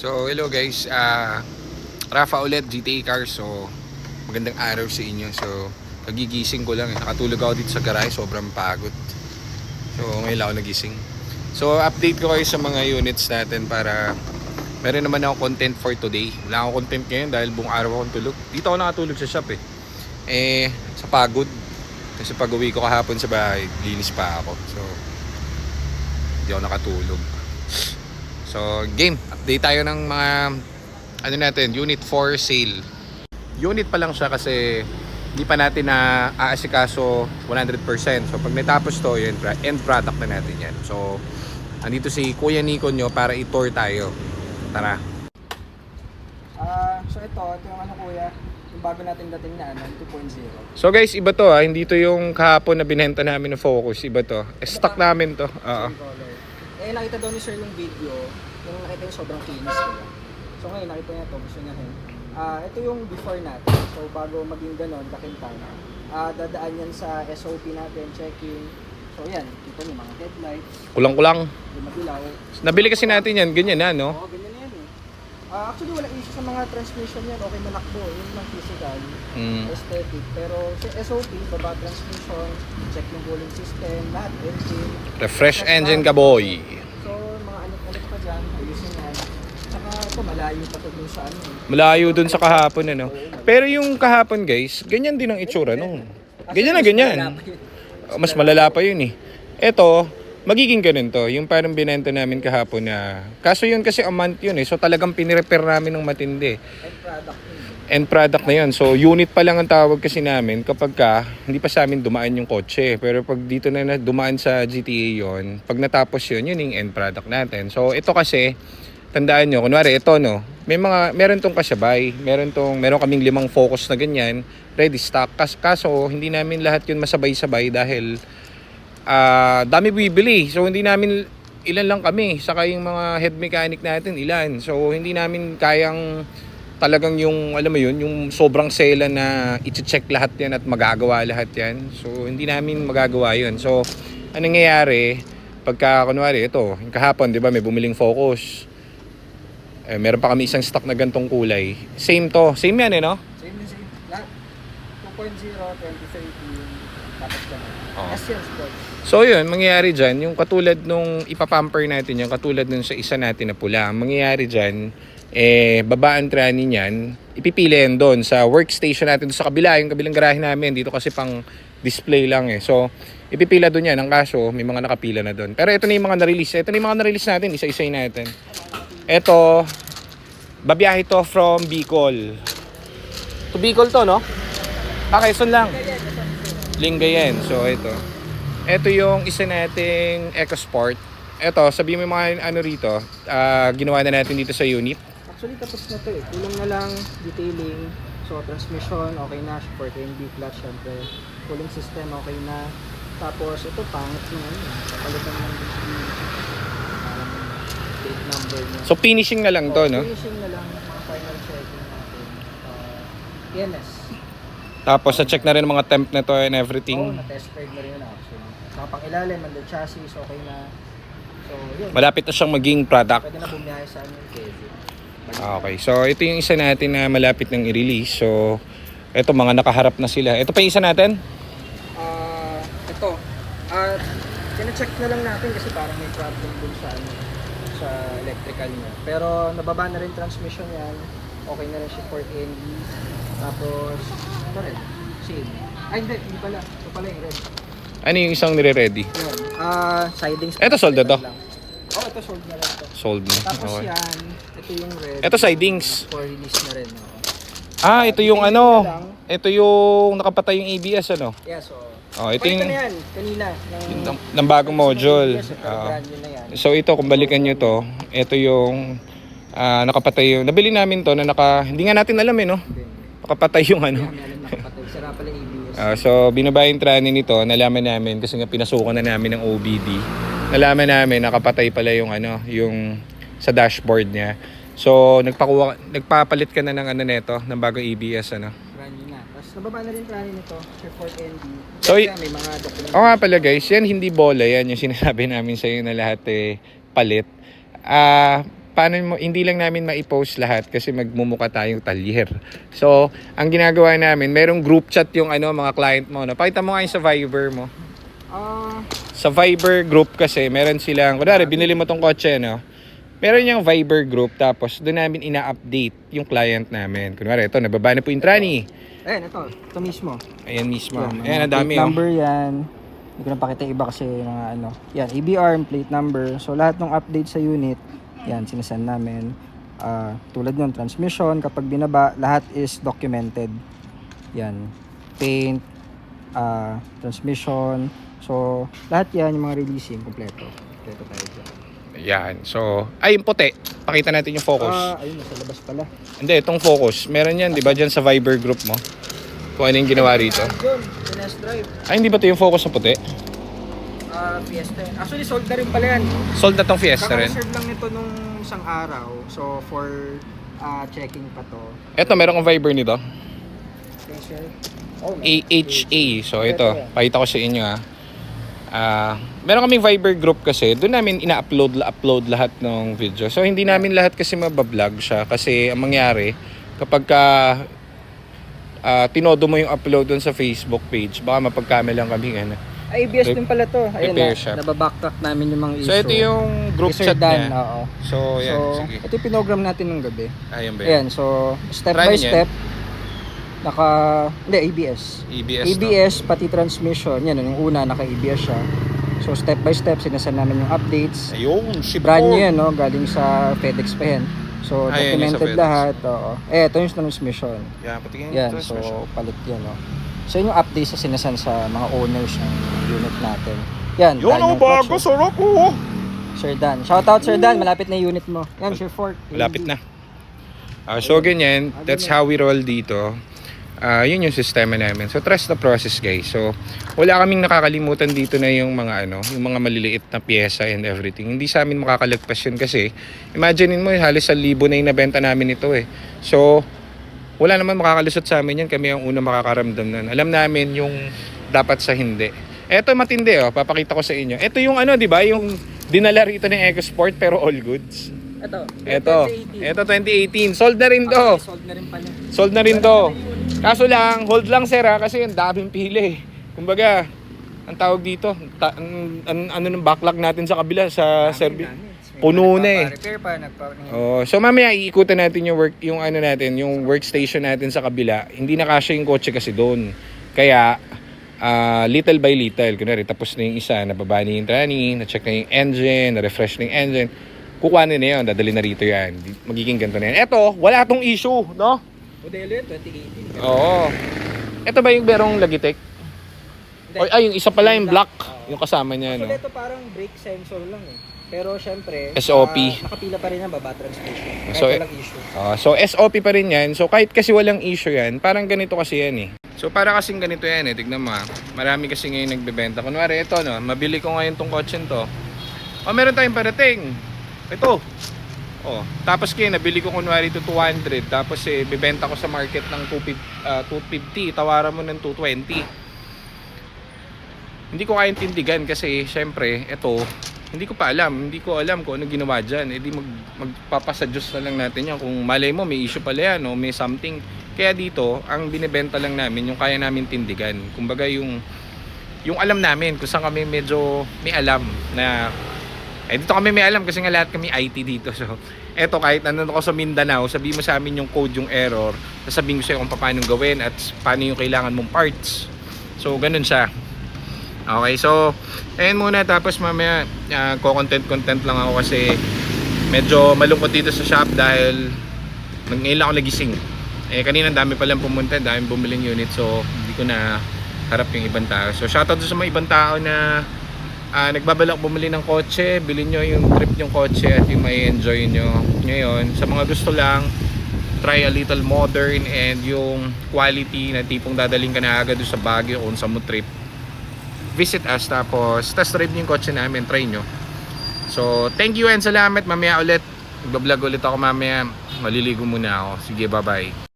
So hello guys, Rafa ulit, GTA Cars. So magandang araw sa inyo. So nagigising ko lang nakatulog ako dito sa garage, sobrang pagod. So ngayon lang ako nagising. So update ko kayo sa mga units natin para meron naman ako content for today. Wala akong content ngayon dahil buong araw akong tulog. Dito ako nakatulog sa shop sa pagod. Kasi pag uwi ko kahapon sa bahay, linis pa ako. So hindi ako nakatulog. So game, update tayo ng mga natin, unit for sale. Unit pa lang siya kasi hindi pa natin na aasikaso 100%. So pag natapos to, yun, end product na natin yan. So andito si Kuya Nico nyo para i-tour tayo. Tara. So ito yung kuya, yung bago natin dating na 2.0. So guys, iba to hindi to yung kahapon na binenta namin ng Focus. Iba to. Stock namin to. Oo. Nakita daw ni sir yung video, yung nakita yung sobrang kinis nila. So ngayon nakita niya to, gusto niya rin. Ito yung before natin. So bago maging ganon, kakintana. Dadaan yan sa SOP natin, checking. So yan, kita niyo mga headlights. Kulang-kulang. Yung madilaw. Nabili kasi natin yan, ganyan na, no? Oo, ganyan na yan actually wala issue sa mga transmission yan, okay malakbo. Yun lang physical, aesthetic. Pero sa SOP, baba transmission, check yung cooling system, lahat, engine. Refresh engine ka, boy. So, mga alit-alit pa dyan, ayusin yan. Saka ito, malayo pa ito dun sa ano. Malayo dun sa kahapon, ano? Pero yung kahapon, guys, ganyan din ang itsura nung. Ganyan na ganyan. Mas malala pa yun eh. Ito, magiging ganun to. Yung parang binenta namin kahapon na. Kaso yun kasi a month yun eh. So talagang pinirepair namin ng matindi. End product na yun. So unit pa lang ang tawag kasi namin kapag hindi pa sa amin dumaan yung kotse. Pero pag dito na dumaan sa GTA yun, pag natapos yun yung end product natin. So ito kasi, tandaan nyo, kunwari ito no, meron tong kasabay. Meron kaming 5 Focus na ganyan, ready stock. Kaso hindi namin lahat yun masabay-sabay dahil dami bibili. So hindi namin, ilan lang kami, saka yung mga head mechanic natin ilan. So hindi namin kayang talagang yung alam mo yun, yung sobrang sela na i-check lahat yan at magagawa lahat yan. So hindi namin magagawa yun. So anong nangyayari pagka kunwari ito, yung kahapon 'di ba may bumiling Focus. Meron pa kami isang stock na gantong kulay. Same yan no? Same. Lahat 2.0, 2013, tapos ka na. Sports. So yun, mangyayari dyan, yung katulad nung ipapamper natin, yung katulad nung sa isa natin na pula, mangyayari dyan, babaan trani niyan, ipipili yan doon sa workstation natin, doon sa kabila, yung kabilang garahe namin, dito kasi pang display lang eh. So, ipipila doon yan, ang kaso, may mga nakapila na doon. Pero ito na yung mga na-release, natin, isa-isay natin. Ito, babiyahe to from Bicol. To Bicol to, no? Quezon lang. Lingayen. So, ito yung isa nating EcoSport. Ito, sabihin mo mga rito, ginawa na natin dito sa unit. Actually, tapos na to eh. Kulang na lang detailing. So, transmission, okay na. Support NB clutch, syempre. Cooling system, okay na. Tapos, ito, pangit na yun. Kapalitan lang din sa date number niya. So, finishing na lang to, no? Finishing na lang. Mga final checking natin. ENS. Tapos, na-check na rin mga temp na to and everything. Na-test drive na rin yun actually. Kapang ilalim, under chassis, okay na. So, yun. Malapit na siyang maging product. Pwede na bumiyahe sa amin, Kevin. Okay, so ito yung isa natin na malapit ng i-release. So, ito mga nakaharap na sila. Ito pa yung isa natin? Ito. Kina-check na lang natin kasi parang may problem dun sa electrical niya. Pero nababa na rin transmission yan. Okay na rin siya for NB. Tapos, ito rin. Same. Hindi pala. Ito pala yung red. Ano yung isang nire-ready? Yun. Sidings. Ito sold na to? Ito sold na rin to. Sold na. Tapos Okay. yan, ito yung red. Ito sidings. For release na rin. Ito yung ito yung nakapatay yung ABS Yeah, so. Ito yung na yan, kanina. ng bagong module. Brand new na yan. So ito kung balikan nyo to, ito yung nakapatay yung nabili namin to na hindi nga natin alam no. Nakapatay yung Nakapatay. Sira pala ABS. So binabayin trani nito, nalaman namin kasi nga pinasukan na namin ng OBD. Nalaman namin nakapatay pala yung yung sa dashboard niya. So nagpapalit ka na ng neto, ng bagong ABS Brand new na. Tapos nababa na rin trani nito, report ND. So may mga documents. nga pala guys, yan hindi bola yan yung sinasabi namin sa iyo na lahat palit. hindi lang namin maipost lahat kasi magmumuka tayong talyer. So, ang ginagawa namin, merong group chat yung mga client mo. No? Pakita mo nga yung sa Viber mo. Sa Viber group kasi, meron silang, kunwari, binili mo tong kotse, no? Meron yung Viber group, tapos doon namin ina-update yung client namin. Kunwari, ito, nababa na po yung tranny. Ayan, ito mismo. Ayan mismo. Yan, Ayan, ang dami. plate number yan. Hindi ko na pakita iba kasi mga Yan, ABR, plate number. So lahat ng update sa unit, yan, sinasend namin. Tulad ng transmission, kapag binaba, lahat is documented. Yan, paint, transmission. So, lahat yan, yung mga releasing, kompleto. Kompleto tayo dyan. Yan. So, ay, yung puti. Pakita natin yung focus. Ayun, nasa labas pala. Hindi, itong focus. Meron yan, di ba, dyan sa Viber group mo? Kung ano yung ginawa rito. Yun, finesse drive. Ay, hindi ba ito yung focus na puti? Fiesta. Actually, sold na rin pala yan. Sold na tong Fiesta rin. Kaka-reserve lang nito nung isang araw. So, for checking pa to. Ito, meron kang Viber nito. Facial. AHA. So, ito. Pakita ko sa inyo, meron kaming Viber group kasi. Doon namin ina-upload lahat ng video. So, hindi namin lahat kasi mabablog siya. Kasi, ang mangyari, kapag tinodo mo yung upload doon sa Facebook page, baka mapagkamelang kami. ABS din pala to. Ayun Repair na, shop. nababacktrack namin yung mga issue. So, ito yung group chat Dan, niya. oo. So, yan. So, Sige. ito yung pinogram natin nung gabi. Ayan ba yan? Ayan, so, step Try by niyan. step, hindi, ABS. ABS to. Pati transmission, yan, yung una, naka-ABS siya. So, step by step, sinasend namin yung updates. Ayun, ship Brand ko. new yan, no? Galing sa FedEx pa yan. So, Ayun, yung sa documented FedEx. lahat, oo. Ito yung transmission. Yan, patingin Yan, ito. so, palit yan, no? So, yun yung updates na sinasend sa mga owners ng unit natin. Yan, Yun, Dan yung bago, clutch, sarap ko. Sir Dan. Shoutout, Sir Dan. Malapit na yung unit mo. Yan, Sir Fort. Malapit na. So, ganyan. That's how we roll dito. Yun yung sistema namin. So, trust the process, guys. So, wala kaming nakakalimutan dito na yung mga yung mga maliliit na pyesa and everything. Hindi sa amin makakalagpas yun kasi imaginein mo, halos 1,000 na yung nabenta namin ito eh. So, wala naman makakalusot sa amin yan. Kami ang unang makakaramdam nun. Alam namin yung dapat sa hindi. Eto matindi papakita ko sa inyo. Ito yung di ba? Yung dinala rito ng EcoSport pero all goods. Ito 2018. Sold na rin to. Sold na rin pala. Sold na rin to. Kaso lang, hold lang sir kasi ang daming pili. Kumbaga, ang tawag dito, ng backlog natin sa kabila sa service. Puno na eh. Repair pa, So mamaya iikutan natin yung yung workstation natin sa kabila. Hindi na kasya yung kotse kasi doon. Kaya little by little, kunwari tapos na yung isa, nababa na yung tranny, na-check na yung engine, na-refresh na yung engine. Kukuha na yun, dadali na rito yan. Magiging ganito na yan. Eto, wala tong issue, no? Modelo yun, 2018. Oo. Ito ba yung berong Logitech? Yung isa pala yung black, yung kasama niya, no? Actually, ito parang brake sensor lang eh. Pero syempre, SOP. Nakapila pa rin ang baba transmission. So, walang issue. So SOP pa rin yan. So kahit kasi walang issue yan, parang ganito kasi yan eh. So para kasing ganito yan eh, tignan mo marami kasi ngayon nagbebenta. Kunwari ito mabili ko ngayon tong kotse to. Meron tayong parating. Ito. Tapos kaya nabili ko kunwari ito 200, tapos bibenta ko sa market ng 250, tawaran mo ng 220. Hindi ko kayang tindigan kasi syempre ito hindi ko alam kung ano ginawa dyan. Di magpapasadyos na lang natin yan. Kung malay mo, may issue pala yan o may something. Kaya dito, ang binibenta lang namin, yung kaya namin tindigan. Kumbaga yung alam namin, kung saan kami medyo may alam na dito kami may alam kasi nga lahat kami IT dito. So, eto kahit nandun ako sa Mindanao, sabihin mo sa amin yung code, yung error, sasabihin ko sa'yo kung paano gawin at paano yung kailangan mong parts. So, ganun siya. Okay, so ayun muna, tapos mamaya content lang ako kasi medyo malungkot dito sa shop dahil ngayon lang ako nagising. Kanina dami palang pumunta, daming bumiling unit, so hindi ko na harap yung ibang tao. So shoutout sa mga ibang tao na nagbabalak bumili ng kotse, bilhin nyo yung trip yung kotse at yung may enjoy nyo ngayon. Sa mga gusto lang, try a little modern and yung quality na tipong dadaling ka na agad doon sa Baguio kung sa mo trip, visit us, tapos test drive yung kotse namin, try nyo. So thank you and salamat. Mamaya ulit magbablog ulit ako mamaya, maliligo muna ako. Sige, bye bye.